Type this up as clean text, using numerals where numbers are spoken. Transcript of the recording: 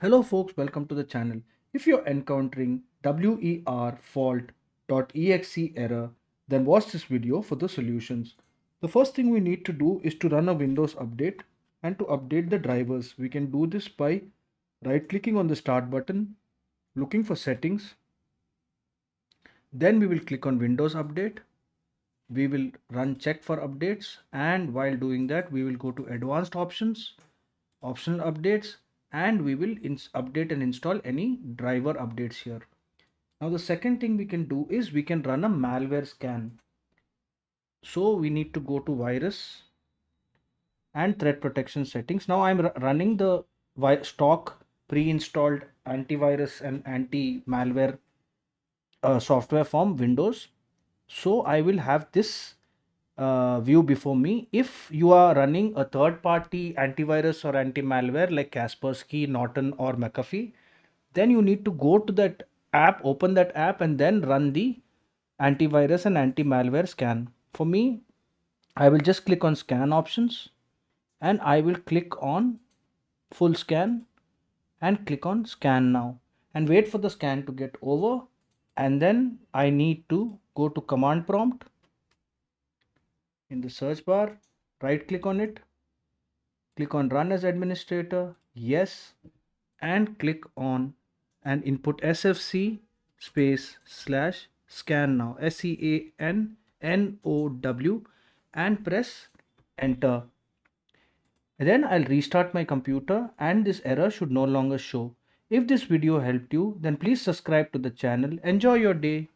Hello folks, welcome to the channel. If you're encountering Werfault.exe error, then watch this video for the solutions. The first thing we need to do is to run a Windows update and to update the drivers. We can do this by right clicking on the start button, looking for settings. Then we will click on Windows update. We will run check for updates, and while doing that we will go to advanced options, optional updates, and we will update and install any driver updates here. Now the second thing we can do is we can run a malware scan. So we need to go to virus and threat protection settings. Now I'm running the stock pre-installed antivirus and anti-malware software from Windows. So I will have this view before me. If you are running a third-party antivirus or anti-malware like Kaspersky, Norton, or McAfee, then you need to go to that app, open that app, and then run the antivirus and anti-malware scan. For me, I will just click on scan options and I will click on full scan and click on scan now and wait for the scan to get over. And then I need to go to command prompt in the search bar, right click on it, click on run as administrator, yes, and click on and input sfc space slash scan now, SCANNOW, and press enter. Then I'll restart my computer and this error should no longer show. If this video helped you, then please subscribe to the channel. Enjoy your day.